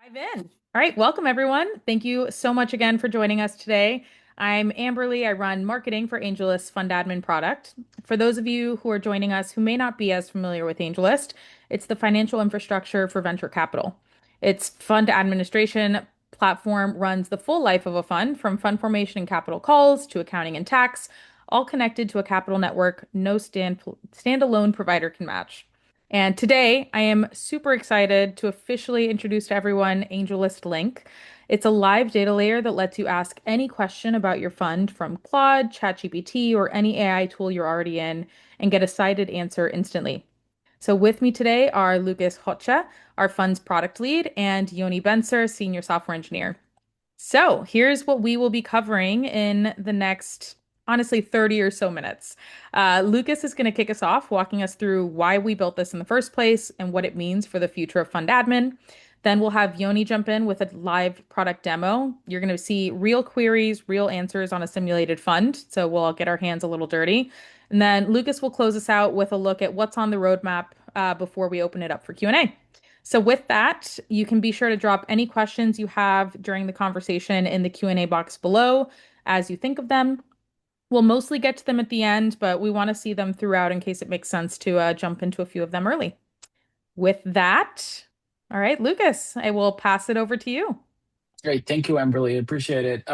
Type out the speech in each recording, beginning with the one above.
Dive in. All right, welcome everyone. Thank you so much again for joining us today. I'm Amberly. I run marketing for AngelList Fund Admin product. For those of you who are joining us who may not be as familiar with AngelList, it's the financial infrastructure for venture capital. Its fund administration platform runs the full life of a fund from fund formation and capital calls to accounting and tax, all connected to a capital network no standalone provider can match. And today I am super excited to officially introduce to everyone AngelList Link. It's a live data layer that lets you ask any question about your fund from Claude, ChatGPT, or any AI tool you're already in and get a cited answer instantly. So with me today are Lucas Hocha, our fund's product lead, and Yoni Benser, senior software engineer. So here's what we will be covering in the next, honestly, 30 or so minutes. Lucas is going to kick us off, walking us through why we built this in the first place and what it means for the future of fund admin. Then we'll have Yoni jump in with a live product demo. You're going to see real queries, real answers on a simulated fund. So we'll all get our hands a little dirty. And then Lucas will close us out with a look at what's on the roadmap before we open it up for Q&A. So with that, you can be sure to drop any questions you have during the conversation in the Q&A box below as you think of them. We'll mostly get to them at the end, but we want to see them throughout in case it makes sense to jump into a few of them early. With that, all right, Lucas, I will pass it over to you. Great. Thank you, Amberly. Appreciate it.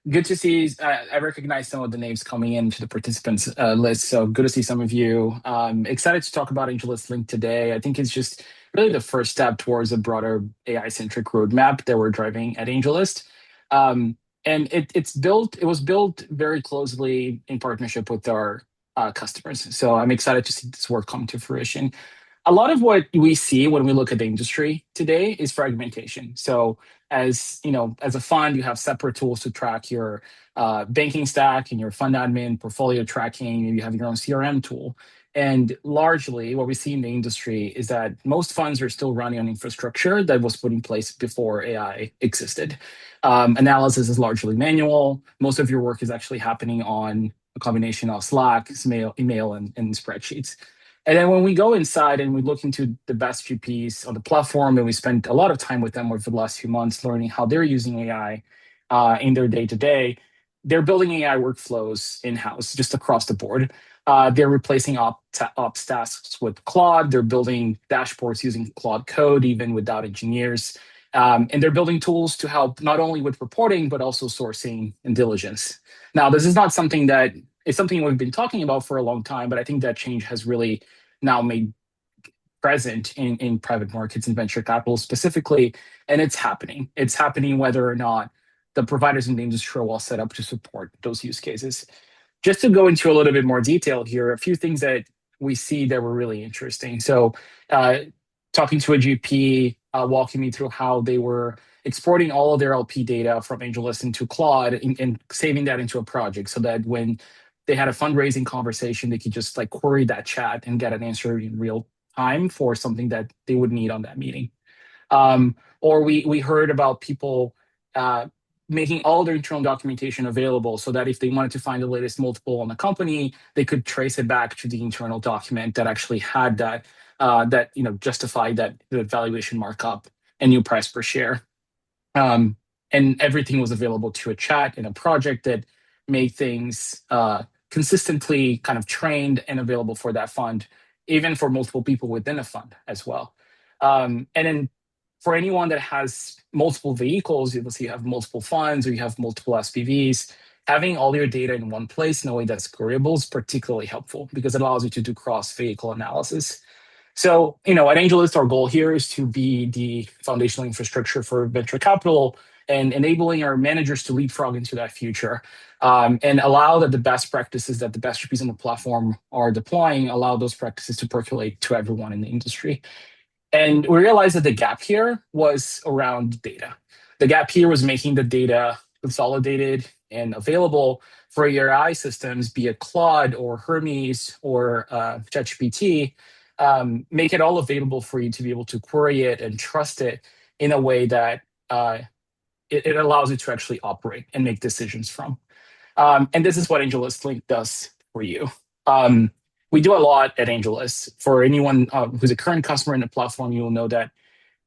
Good to see. I recognize some of the names coming into the participants list. So good to see some of you. Excited to talk about AngelList Link today. I think it's just really the first step towards a broader AI-centric roadmap that we're driving at AngelList. And it was built very closely in partnership with our customers. So I'm excited to see this work come to fruition. A lot of what we see when we look at the industry today is fragmentation. So as you know, as a fund, you have separate tools to track your banking stack and your fund admin, portfolio tracking, and you have your own CRM tool. And largely, what we see in the industry is that most funds are still running on infrastructure that was put in place before AI existed. Analysis is largely manual. Most of your work is actually happening on a combination of Slack, email and spreadsheets. And then when we go inside and we look into the best GPs on the platform, and we spend a lot of time with them over the last few months learning how they're using AI in their day to day, they're building AI workflows in house just across the board. They're replacing ops tasks with Claude. They're building dashboards using Claude code, even without engineers. And they're building tools to help not only with reporting, but also sourcing and diligence. Now, this is not something that it's something we've been talking about for a long time, but I think that change has really now made present in private markets and venture capital specifically, and it's happening. It's happening whether or not the providers in the industry are well set up to support those use cases. Just to go into a little bit more detail here, a few things that we see that were really interesting. So, talking to a GP, walking me through how they were exporting all of their LP data from AngelList into Claude and saving that into a project so that when they had a fundraising conversation, they could just like query that chat and get an answer in real time for something that they would need on that meeting. Or we heard about people making all their internal documentation available so that if they wanted to find the latest multiple on the company, they could trace it back to the internal document that actually had that justified that the valuation markup and new price per share. And everything was available to a chat in a project that made things consistently kind of trained and available for that fund, even for multiple people within a fund as well. And then for anyone that has multiple vehicles, let's say you have multiple funds or you have multiple SPVs, having all your data in one place in a way that's queryable is particularly helpful because it allows you to do cross-vehicle analysis. So, at AngelList, our goal here is to be the foundational infrastructure for venture capital and enabling our managers to leapfrog into that future and allow that the best practices that the best GPs on the platform are deploying, allow those practices to percolate to everyone in the industry. And we realized that the gap here was around data. The gap here was making the data consolidated and available for your AI systems, be it Claude or Hermes or ChatGPT, make it all available for you to be able to query it and trust it in a way that it allows you to actually operate and make decisions from. And this is what AngelList Link does for you. We do a lot at AngelList. For anyone who's a current customer in the platform, you will know that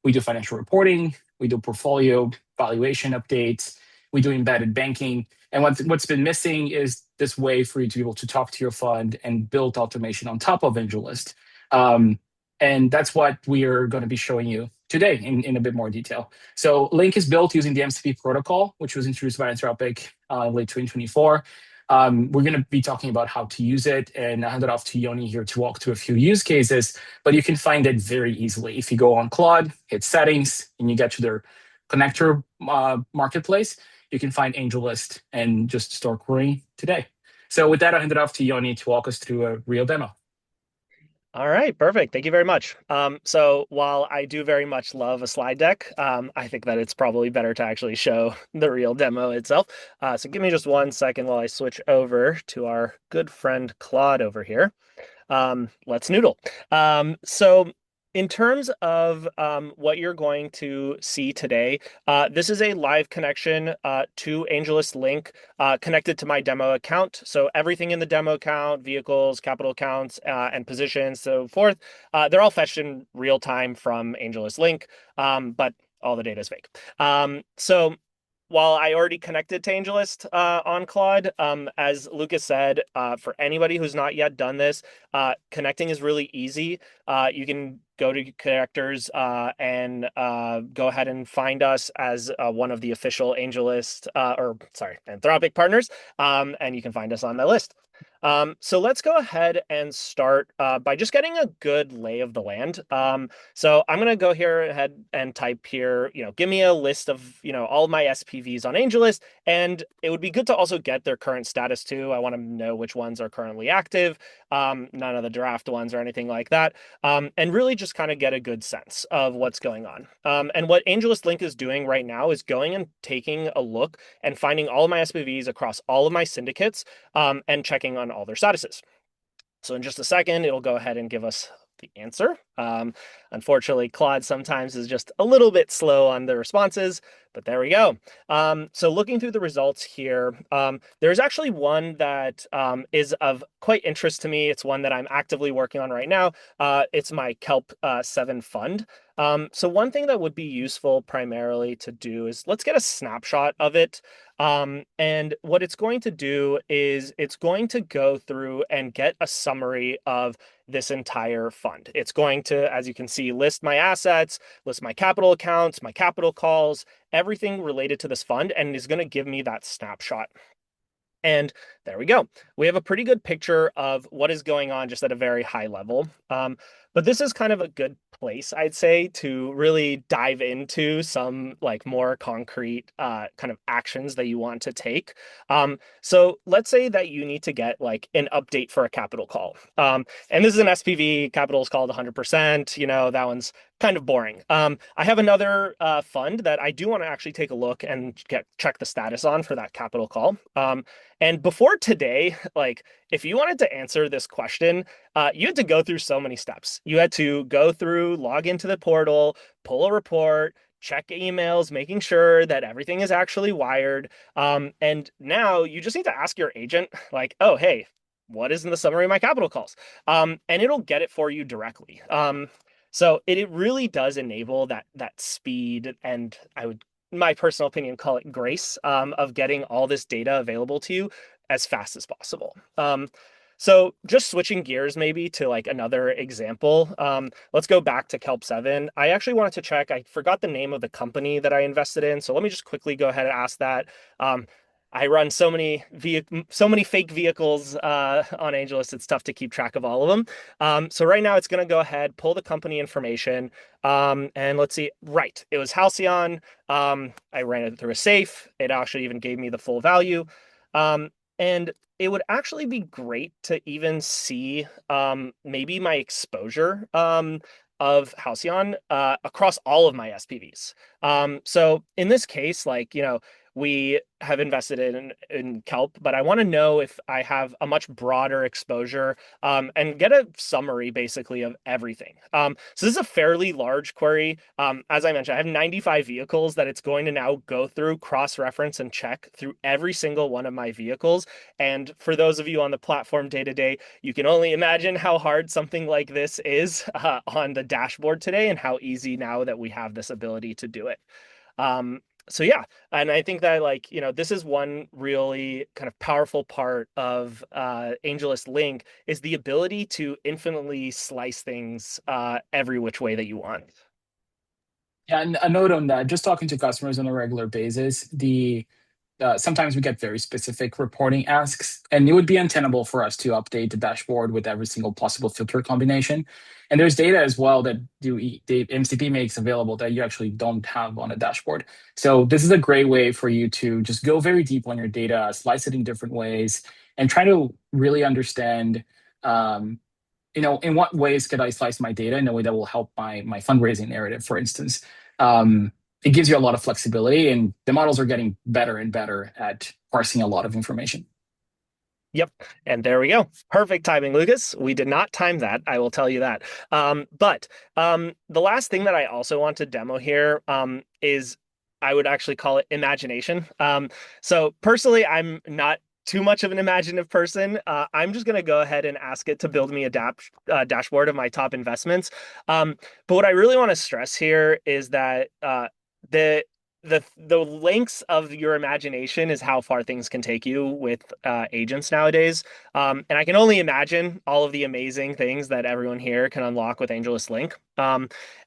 we do financial reporting, we do portfolio valuation updates, we do embedded banking. And what's been missing is this way for you to be able to talk to your fund and build automation on top of AngelList. Um, and that's what we are going to be showing you today in a bit more detail. So Link is built using the MCP protocol, which was introduced by Anthropic in late 2024. We're going to be talking about how to use it, and I hand it off to Yoni here to walk through a few use cases, but you can find it very easily. If you go on Claude, hit settings, and you get to their connector marketplace, you can find AngelList and just start querying today. So with that, I'll hand it off to Yoni to walk us through a real demo. All right, perfect. Thank you very much. So while I do very much love a slide deck, I think that it's probably better to actually show the real demo itself. So give me just 1 second while I switch over to our good friend Claude over here. Let's noodle. So in terms of what you're going to see today, this is a live connection to AngelList Link connected to my demo account. So everything in the demo account, vehicles, capital accounts, and positions, so forth, they're all fetched in real time from AngelList Link, but all the data is fake. So while I already connected to AngelList on Claude, as Lucas said, for anybody who's not yet done this, connecting is really easy. You can go to connectors and go ahead and find us as one of the official AngelList, Anthropic partners, and you can find us on the list. So let's go ahead and start by just getting a good lay of the land. So I'm going to go here ahead and type here, give me a list of, all my SPVs on AngelList, and it would be good to also get their current status too. I want to know which ones are currently active, none of the draft ones or anything like that, and really just kind of get a good sense of what's going on. And what AngelList Link is doing right now is going and taking a look and finding all of my SPVs across all of my syndicates, and checking on all their statuses. So in just a second, it'll go ahead and give us the answer. Unfortunately, Claude sometimes is just a little bit slow on the responses, but there we go. So looking through the results here, there's actually one that is of quite interest to me. It's one that I'm actively working on right now. It's my Kelp 7 fund. So one thing that would be useful primarily to do is let's get a snapshot of it. And what it's going to do is it's going to go through and get a summary of this entire fund. It's going to, as you can see, list my assets, list my capital accounts, my capital calls, everything related to this fund, and is going to give me that snapshot. And there we go. We have a pretty good picture of what is going on just at a very high level. But this is kind of a good place, I'd say, to really dive into some more concrete kind of actions that you want to take. So let's say that you need to get an update for a capital call. And this is an SPV, capital is called 100%. That one's kind of boring. I have another fund that I do want to actually take a look and check the status on for that capital call. And before today, if you wanted to answer this question, you had to go through so many steps. You had to go through, log into the portal, pull a report, check emails, making sure that everything is actually wired. And now you just need to ask your agent, oh, hey, what is in the summary of my capital calls? And it'll get it for you directly. So it really does enable that speed, and I would, my personal opinion, call it grace, of getting all this data available to you as fast as possible. So just switching gears maybe to another example, let's go back to Kelp 7. I actually wanted to check, I forgot the name of the company that I invested in. So let me just quickly go ahead and ask that. I run so many fake vehicles on AngelList, it's tough to keep track of all of them. So right now it's going to go ahead, pull the company information, and let's see. Right, it was Halcyon. I ran it through a safe. It actually even gave me the full value. And it would actually be great to even see maybe my exposure of Halcyon across all of my SPVs. So in this case, we have invested in Kelp, but I want to know if I have a much broader exposure, and get a summary basically of everything. So this is a fairly large query. As I mentioned, I have 95 vehicles that it's going to now go through, cross-reference, and check through every single one of my vehicles. And for those of you on the platform day to day, you can only imagine how hard something like this is on the dashboard today, and how easy now that we have this ability to do it. So yeah, and I think that like, this is one really kind of powerful part of AngelList Link is the ability to infinitely slice things every which way that you want. Yeah, and a note on that, just talking to customers on a regular basis, the sometimes we get very specific reporting asks, and it would be untenable for us to update the dashboard with every single possible filter combination. And there's data as well that the MCP makes available that you actually don't have on a dashboard. So this is a great way for you to just go very deep on your data, slice it in different ways, and try to really understand, um, in what ways could I slice my data in a way that will help my fundraising narrative, for instance. Um, it gives you a lot of flexibility, and the models are getting better and better at parsing a lot of information. Yep. And there we go. Perfect timing, Lucas. We did not time that. I will tell you that. But the last thing that I also want to demo here is I would actually call it imagination. So personally, I'm not too much of an imaginative person. I'm just going to go ahead and ask it to build me a dashboard of my top investments. But what I really want to stress here is that the the lengths of your imagination is how far things can take you with agents nowadays. And I can only imagine all of the amazing things that everyone here can unlock with AngelList Link.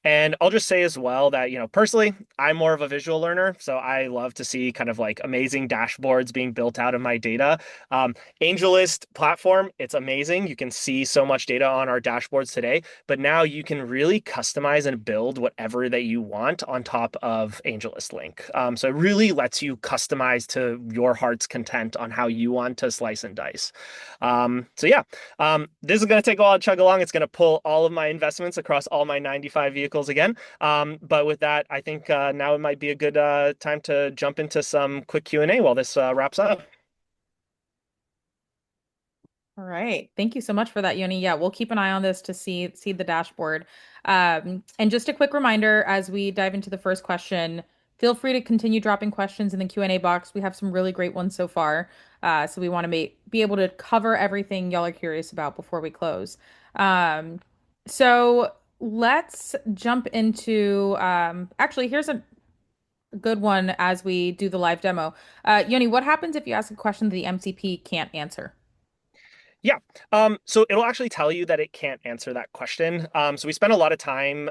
And I'll just say as well that, personally, I'm more of a visual learner. So I love to see kind of like amazing dashboards being built out of my data. AngelList platform, it's amazing. You can see so much data on our dashboards today, but now you can really customize and build whatever that you want on top of AngelList Link. So it really lets you customize to your heart's content on how you want to slice and dice. So yeah, this is going to take a while to chug along. It's going to pull all of my investments across all my 95 vehicles again. But with that, I think now it might be a good time to jump into some quick Q&A while this wraps up. All right. Thank you so much for that, Yoni. Yeah, we'll keep an eye on this to see the dashboard. And just a quick reminder as we dive into the first question, feel free to continue dropping questions in the Q&A box. We have some really great ones so far. So we want to be able to cover everything y'all are curious about before we close. So let's jump into actually, here's a good one as we do the live demo. Yoni, what happens if you ask a question that the MCP can't answer? Yeah. So it'll actually tell you that it can't answer that question. So we spent a lot of time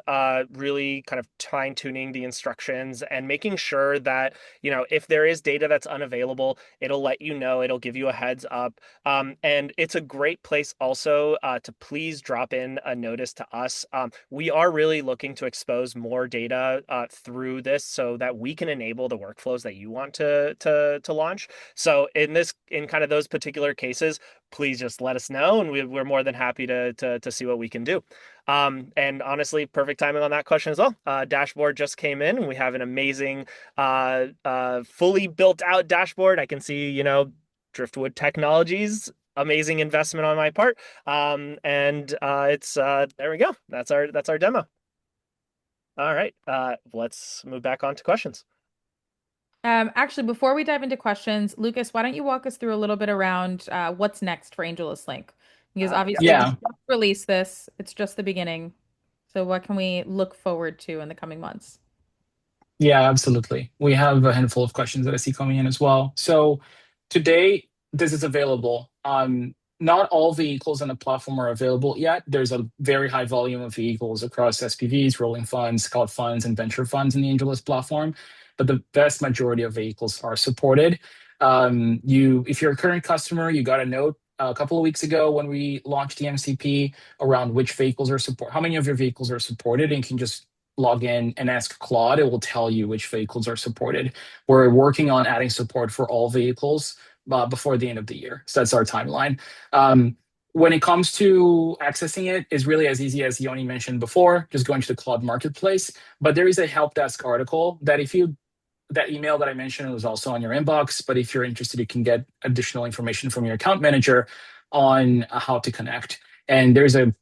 really kind of fine tuning the instructions and making sure that, if there is data that's unavailable, it'll let you know, it'll give you a heads up. And it's a great place also to please drop in a notice to us. We are really looking to expose more data through this so that we can enable the workflows that you want to launch. So in kind of those particular cases, please just let us know, and we're more than happy to see what we can do. And honestly, perfect timing on that question as well. Dashboard just came in, and we have an amazing, fully built out dashboard. I can see, Driftwood Technologies, amazing investment on my part. And it's there we go. That's our demo. All right, let's move back on to questions. Actually, before we dive into questions, Lucas, why don't you walk us through a little bit around what's next for AngelList Link? Because Yeah. obviously we Yeah, just released this. It's just the beginning. So what can we look forward to in the coming months? yeah, absolutely. We have a handful of questions that I see coming in as well. So today, this is available. Not all vehicles on the platform are available yet. There's a very high volume of vehicles across SPVs, rolling funds, scout funds, and venture funds in the AngelList platform, but the vast majority of vehicles are supported. If you're a current customer, you got a note a couple of weeks ago when we launched the MCP around which vehicles are support, how many of your vehicles are supported, and you can just log in and ask Claude. It will tell you which vehicles are supported. We're working on adding support for all vehicles before the end of the year. So that's our timeline. When it comes to accessing it, is really as easy as Yoni mentioned before, just going to the Claude Marketplace. But there is a help desk article that email that I mentioned was also on your inbox. But if you're interested, you can get additional information from your account manager on how to connect. And there's a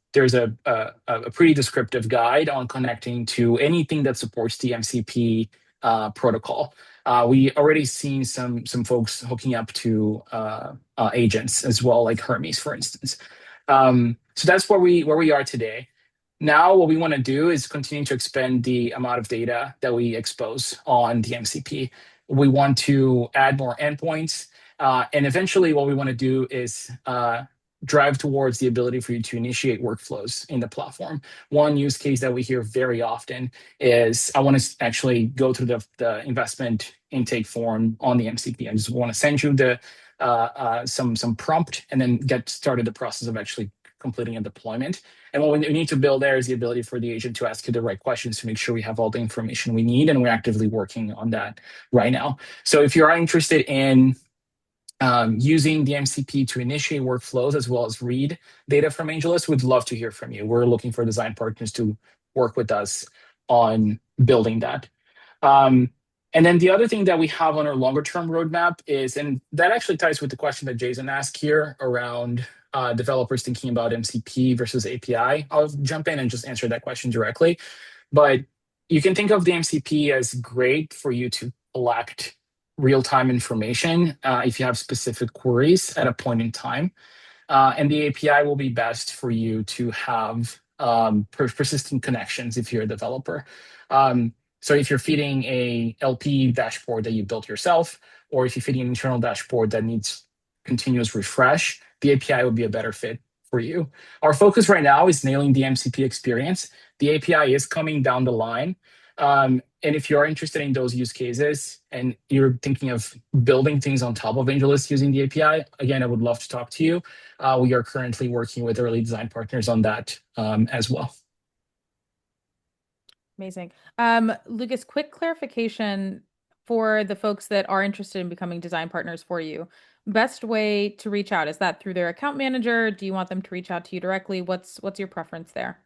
pretty descriptive guide on connecting to anything that supports the MCP protocol. We already seen some folks hooking up to agents as well, like Hermes, for instance. So that's where we are today. Now, what we want to do is continue to expand the amount of data that we expose on the MCP. We want to add more endpoints. And eventually, what we want to do is drive towards the ability for you to initiate workflows in the platform. One use case that we hear very often is I want to actually go through the investment intake form on the MCP. I just want to send you the some prompt and then get started the process of actually completing a deployment. And what we need to build there is the ability for the agent to ask you the right questions to make sure we have all the information we need. And we're actively working on that right now. So if you are interested in using the MCP to initiate workflows as well as read data from AngelList, we'd love to hear from you. We're looking for design partners to work with us on building that. And then the other thing that we have on our longer term roadmap is, and that actually ties with the question that Jason asked here around developers thinking about MCP versus API. I'll jump in and just answer that question directly. But you can think of the MCP as great for you to collect real-time information if you have specific queries at a point in time. And the API will be best for you to have persistent connections if you're a developer. So if you're feeding a LP dashboard that you built yourself, or if you're feeding an internal dashboard that needs continuous refresh, the API would be a better fit for you. Our focus right now is nailing the MCP experience. The API is coming down the line. And if you're interested in those use cases and you're thinking of building things on top of AngelList using the API, again, I would love to talk to you. We are currently working with early design partners on that as well. Amazing. Lucas, quick clarification for the folks that are interested in becoming design partners for you. Best way to reach out, is that through their account manager? Do you want them to reach out to you directly? What's your preference there?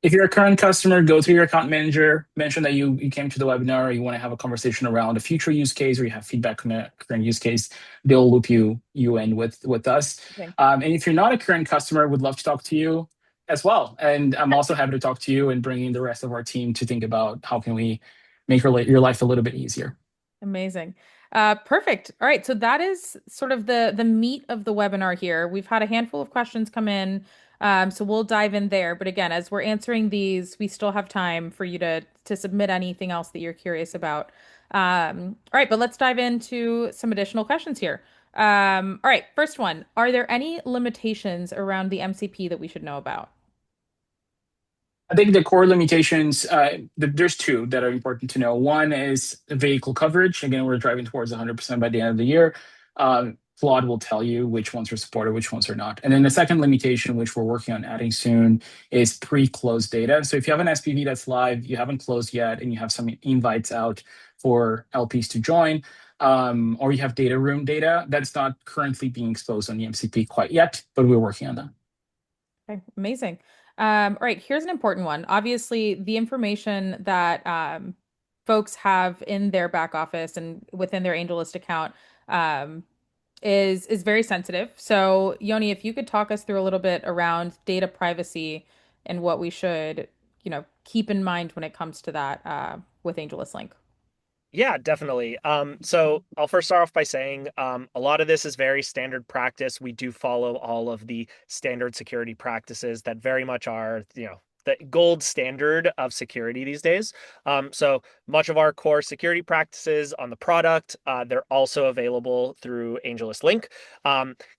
If you're a current customer, go through your account manager, mention that you came to the webinar, you want to have a conversation around a future use case or you have feedback on a current use case, they'll loop you in with us. Okay. And if you're not a current customer, would love to talk to you as well. And I'm also happy to talk to you and bring in the rest of our team to think about how can we make your life a little bit easier. Amazing. Perfect. All right, so that is sort of the meat of the webinar here. We've had a handful of questions come in, so we'll dive in there. But again, as we're answering these, we still have time for you to submit anything else that you're curious about. All right, but let's dive into some additional questions here. All right, first one. Are there any limitations around the MCP that we should know about? I think the core limitations, there's two that are important to know. One is vehicle coverage. Again, we're driving towards 100% by the end of the year. Claude will tell you which ones are supported, which ones are not. And then the second limitation, which we're working on adding soon, is pre-closed data. So if you have an SPV that's live, you haven't closed yet, and you have some invites out for LPs to join, or you have data room data, that's not currently being exposed on the MCP quite yet, but we're working on that. Okay, amazing. All right, here's an important one. Obviously, the information that folks have in their back office and within their AngelList account um, is very sensitive. So, Yoni, if you could talk us through a little bit around data privacy and what we should, keep in mind when it comes to that with AngelList Link. Yeah, definitely. So I'll first start off by saying a lot of this is very standard practice. We do follow all of the standard security practices that very much are, the gold standard of security these days. So much of our core security practices on the product, they're also available through AngelList Link.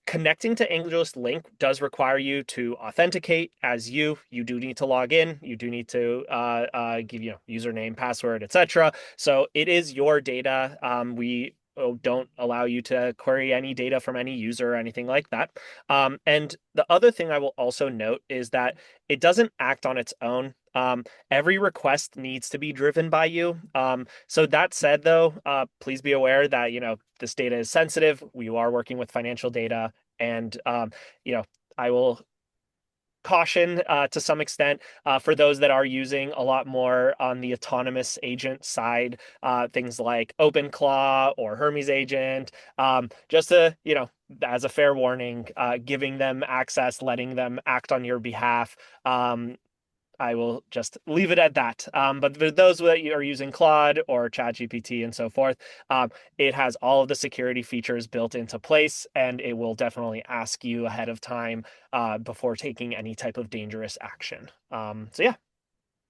Connecting to AngelList Link does require you to authenticate as you. You do need to log in. You do need to give username, password, etc. So it is your data. We don't allow you to query any data from any user or anything like that. And the other thing I will also note is that it doesn't act on its own. Every request needs to be driven by you. So that said, though, please be aware that this data is sensitive. We are working with financial data, and I will caution to some extent for those that are using a lot more on the autonomous agent side, things like OpenClaw or Hermes agent, just to, as a fair warning, giving them access, letting them act on your behalf. I will just leave it at that. But for those that are using Claude or ChatGPT and so forth, it has all of the security features built into place, and it will definitely ask you ahead of time before taking any type of dangerous action. So yeah.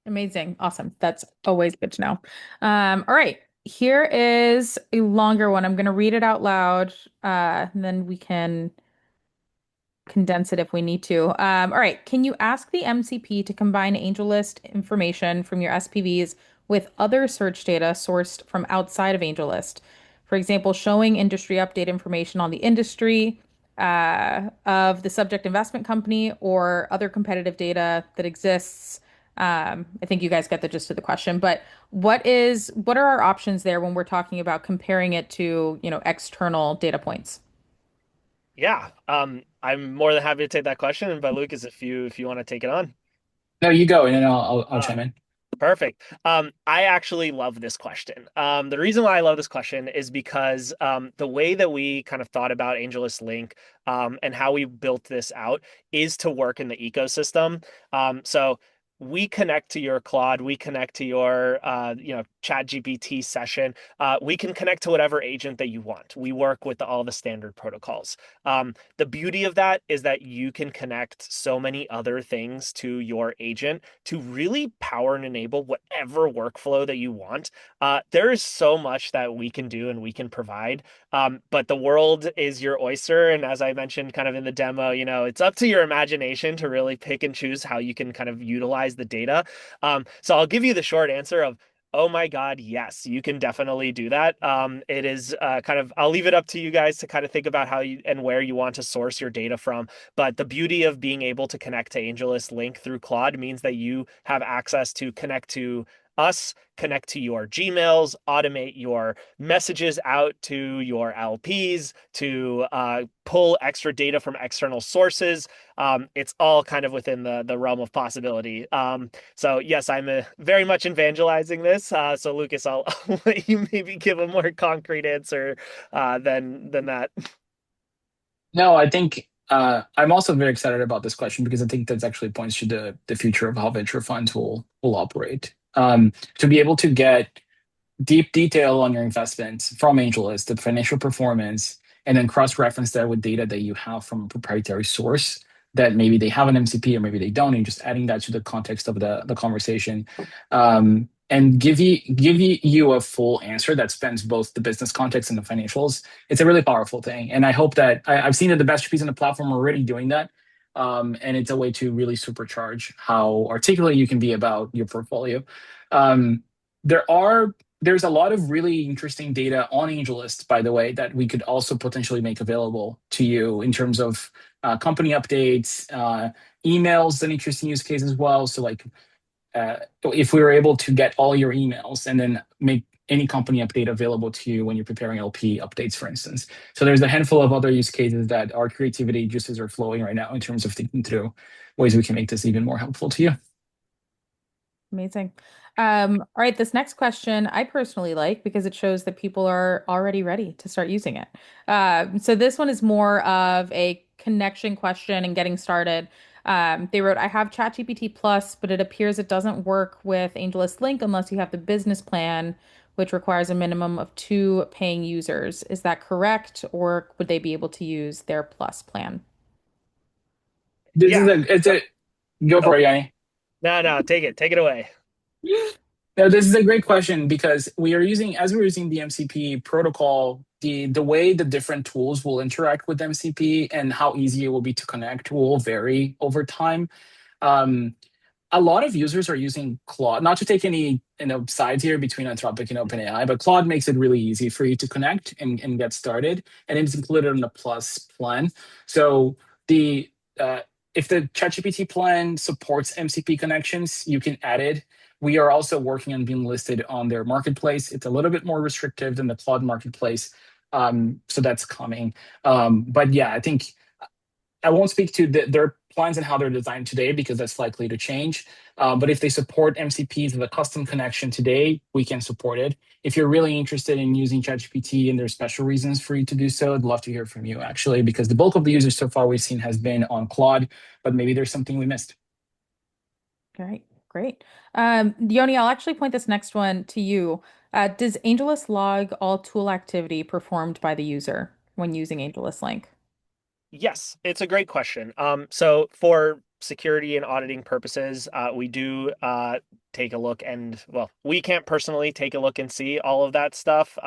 Amazing. Awesome. That's always good to know. All right. Here is a longer one. I'm going to read it out loud, and then we can condense it if we need to. All right. Can you ask the MCP to combine AngelList information from your SPVs with other search data sourced from outside of AngelList? For example, showing industry update information on the industry of the subject investment company or other competitive data that exists. I think you guys get the gist of the question, but what are our options there when we're talking about comparing it to, external data points? Yeah. I'm more than happy to take that question. But Lucas, if you want to take it on. No, you go, and then I'll Uh, chime in. Perfect. I actually love this question. The reason why I love this question is because the way that we kind of thought about AngelList Link and how we built this out is to work in the ecosystem. So we connect to your Claude, we connect to your Chat GPT session. We can connect to whatever agent that you want. We work with all the standard protocols. The beauty of that is that you can connect so many other things to your agent to really power and enable whatever workflow that you want. There is so much that we can do and we can provide, but the world is your oyster. And as I mentioned kind of in the demo, it's up to your imagination to really pick and choose how you can kind of utilize the data. So I'll give you the short answer of, oh my God, yes, you can definitely do that. It is I'll leave it up to you guys to kind of think about how you and where you want to source your data from. But the beauty of being able to connect to AngelList Link through Claude means that you have access to connect to us, connect to your Gmails, automate your messages out to your LPs, to pull extra data from external sources. It's all kind of within the realm of possibility. So yes, I'm very much evangelizing this. So Lucas, I'll let you maybe give a more concrete answer than that. No, I think I'm also very excited about this question because I think that actually points to the future of how venture funds will operate. To be able to get deep detail on your investments from AngelList, the financial performance, and then cross-reference that with data that you have from a proprietary source that maybe they have an MCP or maybe they don't, and just adding that to the context of the conversation, and give you a full answer that spans both the business context and the financials. It's a really powerful thing, and I hope that I've seen that the best GPs on the platform are already doing that. And it's a way to really supercharge how articulate you can be about your portfolio. Um, there's a lot of really interesting data on AngelList, by the way, that we could also potentially make available to you in terms of company updates, emails, an interesting use case as well. So, like, if we were able to get all your emails and then make any company update available to you when you're preparing LP updates, for instance. So there's a handful of other use cases that our creativity juices are flowing right now in terms of thinking through ways we can make this even more helpful to you. Amazing. All right, this next question I personally like because it shows that people are already ready to start using it. So this one is more of a connection question and getting started. They wrote, I have ChatGPT Plus, but it appears it doesn't work with AngelList Link unless you have the business plan, which requires a minimum of two paying users. Is that correct, or would they be able to use their Plus plan? This is Yeah. a it's a Go Oh, for it, Yanni. no, take it away. No, this is a great question because as we're using the MCP protocol, the way the different tools will interact with MCP and how easy it will be to connect will vary over time. Um, a lot of users are using Claude, not to take any sides here between Anthropic and OpenAI, but Claude makes it really easy for you to connect and get started, and it's included in the Plus plan. So the if the ChatGPT plan supports MCP connections, you can add it. We are also working on being listed on their marketplace. It's a little bit more restrictive than the Claude marketplace, so that's coming. But yeah, I think I won't speak to their plans and how they're designed today because that's likely to change. But if they support MCPs with a custom connection today, we can support it. If you're really interested in using ChatGPT and there's special reasons for you to do so, I'd love to hear from you actually, because the bulk of the users so far we've seen has been on Claude, but maybe there's something we missed. All right. Great. Yoni, I'll actually point this next one to you. Does AngelList log all tool activity performed by the user when using AngelList Link? Yes, it's a great question. So for security and auditing purposes, we do take a look and, well, we can't personally take a look and see all of that stuff,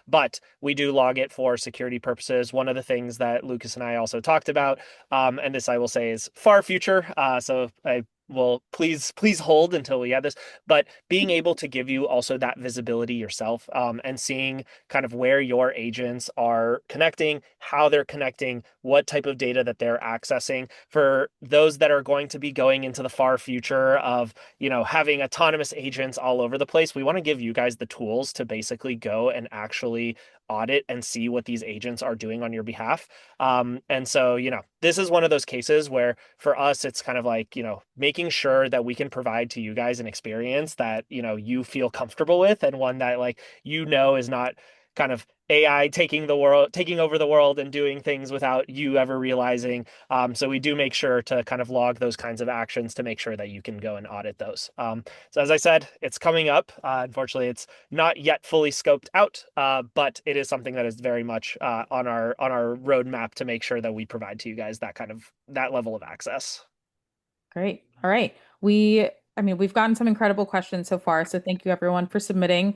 but we do log it for security purposes. One of the things that Lucas and I also talked about, and this I will say is far future, so I will please hold until we have this, but being able to give you also that visibility yourself, and seeing kind of where your agents are connecting, how they're connecting, what type of data that they're accessing. For those that are going to be going into the far future of, having autonomous agents all over the place, we want to give you guys the tools to basically go and actually audit and see what these agents are doing on your behalf. And so, this is one of those cases where for us, it's kind of like, making sure that we can provide to you guys an experience that, you feel comfortable with, and one that, like, is not kind of AI taking over the world and doing things without you ever realizing. So we do make sure to kind of log those kinds of actions to make sure that you can go and audit those. So as I said, it's coming up. Unfortunately, it's not yet fully scoped out, but it is something that is very much on our roadmap to make sure that we provide to you guys that level of access. Great. All right. We've gotten some incredible questions so far, so thank you everyone for submitting.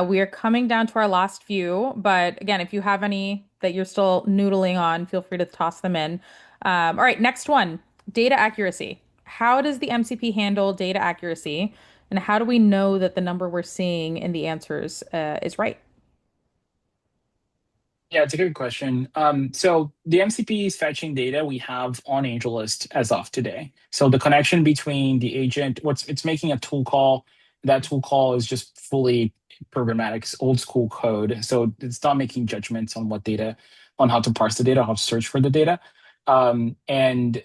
We are coming down to our last few, but again, if you have any that you're still noodling on, feel free to toss them in. All right, next one, data accuracy. How does the MCP handle data accuracy, and how do we know that the number we're seeing in the answers is right? Yeah, it's a good question. So the MCP is fetching data we have on AngelList as of today. So the connection between the agent, it's making a tool call. That tool call is just fully programmatic, it's old school code. So it's not making judgments on what data, on how to parse the data, how to search for the data. And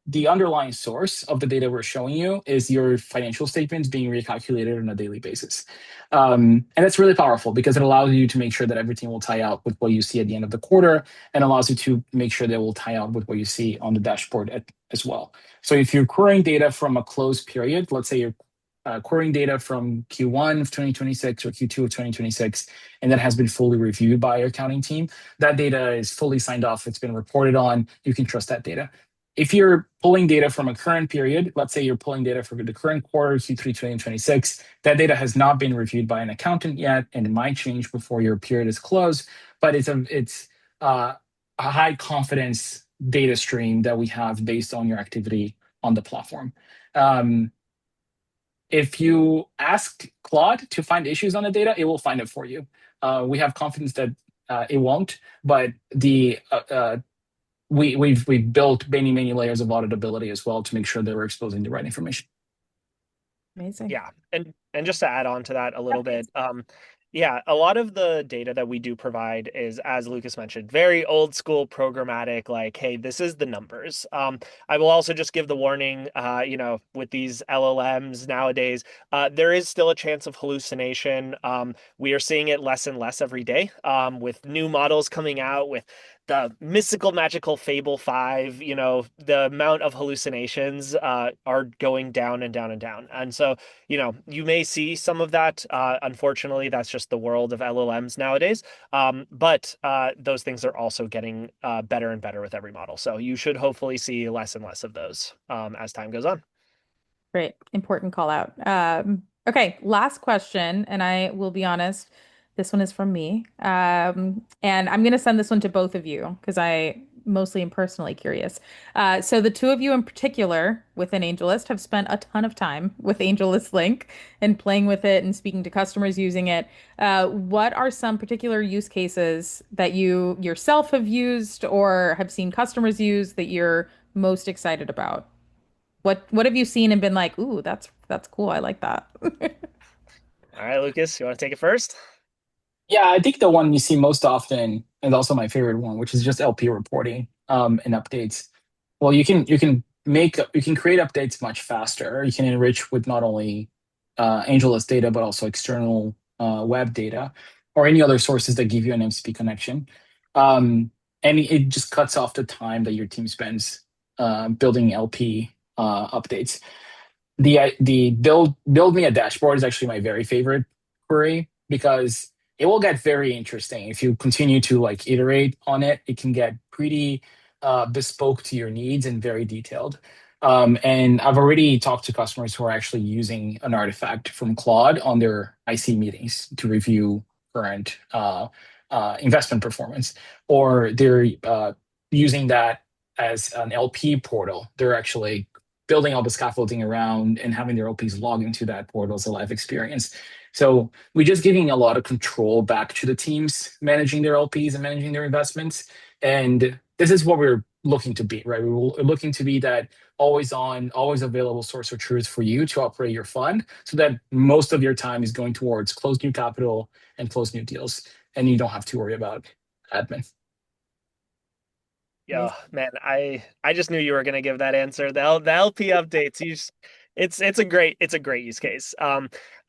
the underlying source of the data we're showing you is your financial statements being recalculated on a daily basis. And that's really powerful because it allows you to make sure that everything will tie out with what you see at the end of the quarter, and allows you to make sure that will tie out with what you see on the dashboard as well. So if you're querying data from a closed period, let's say you're querying data from Q1 of 2026 or Q2 of 2026, and that has been fully reviewed by your accounting team, that data is fully signed off, it's been reported on, you can trust that data. If you're pulling data from a current period, let's say you're pulling data for the current quarter, Q3 2026, that data has not been reviewed by an accountant yet, and it might change before your period is closed, but it's a high confidence data stream that we have based on your activity on the platform. Um, if you ask Claude to find issues on the data, it will find it for you. We have confidence that it won't, but we've built many layers of auditability as well to make sure that we're exposing the right information. Amazing. Yeah, and just to add on to that a Yeah, little please. bit, yeah, a lot of the data that we do provide is, as Lucas mentioned, very old school programmatic, like, hey, this is the numbers. I will also just give the warning, with these LLMs nowadays, there is still a chance of hallucination. We are seeing it less and less every day, with new models coming out with the mystical magical Fable 5, the amount of hallucinations are going down and down and down. And so, you may see some of that. Unfortunately, that's just the world of LLMs nowadays. But those things are also getting better and better with every model. So you should hopefully see less and less of those as time goes on. Great. Important call out. Okay, last question, and I will be honest, this one is from me. And I'm going to send this one to both of you because I mostly am personally curious. So the two of you in particular within AngelList have spent a ton of time with AngelList Link and playing with it and speaking to customers using it. What are some particular use cases that you yourself have used or have seen customers use that you're most excited about? What have you seen and been like, ooh, that's cool. I like that. All right, Lucas, you want to take it first? Yeah, I think the one you see most often, and also my favorite one, which is just LP reporting and updates. Well, you can create updates much faster. You can enrich with not only AngelList data but also external web data or any other sources that give you an MCP connection. And it just cuts off the time that your team spends building LP updates. The build me a dashboard is actually my very favorite query because it will get very interesting if you continue to like iterate on it. It can get pretty bespoke to your needs and very detailed. And I've already talked to customers who are actually using an artifact from Claude on their IC meetings to review current investment performance, or they're using that as an LP portal. They're actually building all the scaffolding around and having their LPs log into that portal as a live experience. So we're just giving a lot of control back to the teams managing their LPs and managing their investments. And this is what we're looking to be, right? We're looking to be that always on, always available source of truth for you to operate your fund so that most of your time is going towards close new capital and close new deals. And you don't have to worry about admin. Yeah, man, I just knew you were gonna give that answer. The LP updates, it's a great use case.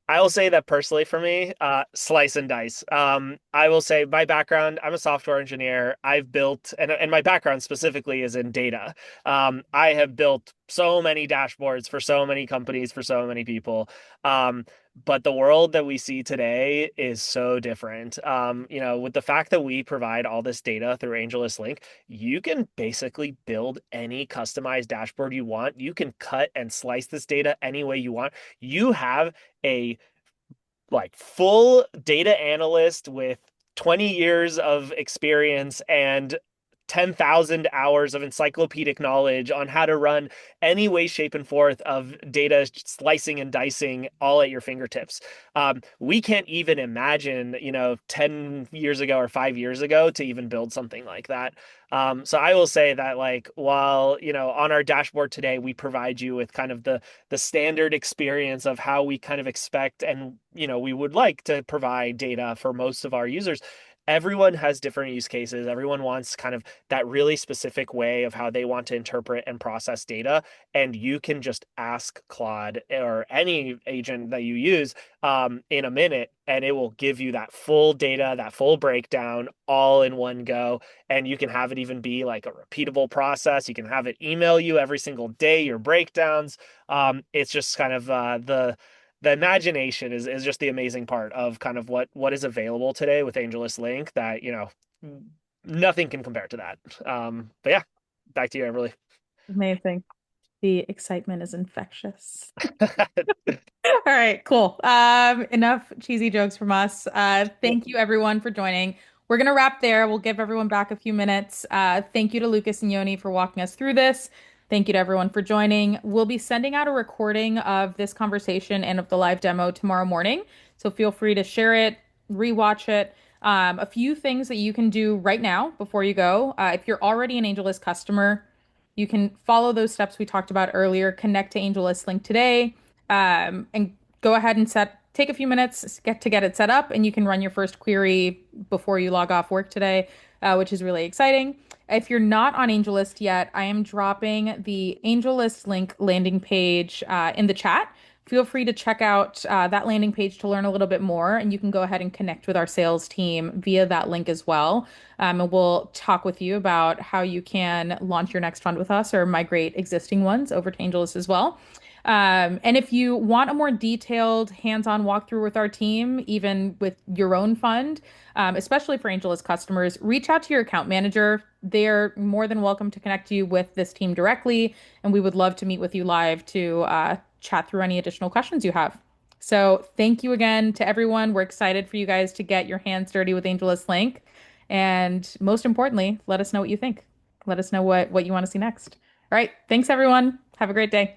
I will say that personally for me, slice and dice. I will say my background, I'm a software engineer. I've built, and my background specifically is in data. I have built so many dashboards for so many companies, for so many people. Um, but the world that we see today is so different. With the fact that we provide all this data through AngelList Link, you can basically build any customized dashboard you want. You can cut and slice this data any way you want. You have a like full data analyst with 20 years of experience and 10,000 hours of encyclopedic knowledge on how to run any way, shape, and forth of data slicing and dicing all at your fingertips. We can't even imagine, 10 years ago or 5 years ago to even build something like that. So I will say that like while, on our dashboard today, we provide you with kind of the standard experience of how we kind of expect and, we would like to provide data for most of our users. Everyone has different use cases. Everyone wants kind of that really specific way of how they want to interpret and process data. And you can just ask Claude or any agent that you use in a minute, and it will give you that full data, that full breakdown all in one go. And you can have it even be like a repeatable process. You can have it email you every single day your breakdowns. It's just kind of the imagination is just the amazing part of kind of what is available today with AngelList Link that, nothing can compare to that. But yeah, back to you, Emily. Amazing. The excitement is infectious. All right, cool. Enough cheesy jokes from us. Thank you everyone for joining. We're gonna wrap there. We'll give everyone back a few minutes. Thank you to Lucas and Yoni for walking us through this. Thank you to everyone for joining. We'll be sending out a recording of this conversation and of the live demo tomorrow morning. So feel free to share it, rewatch it. A few things that you can do right now before you go. If you're already an AngelList customer, you can follow those steps we talked about earlier. Connect to AngelList Link today, and go ahead and take a few minutes to get it set up, and you can run your first query before you log off work today, which is really exciting. If you're not on AngelList yet, I am dropping the AngelList Link landing page in the chat. Feel free to check out that landing page to learn a little bit more, and you can go ahead and connect with our sales team via that link as well. And we'll talk with you about how you can launch your next fund with us or migrate existing ones over to AngelList as well. And if you want a more detailed hands-on walkthrough with our team, even with your own fund, especially for AngelList customers, reach out to your account manager. They're more than welcome to connect you with this team directly, and we would love to meet with you live to chat through any additional questions you have. So thank you again to everyone. We're excited for you guys to get your hands dirty with AngelList Link. And most importantly, let us know what you think. Let us know what you want to see next. All right. Thanks, everyone. Have a great day.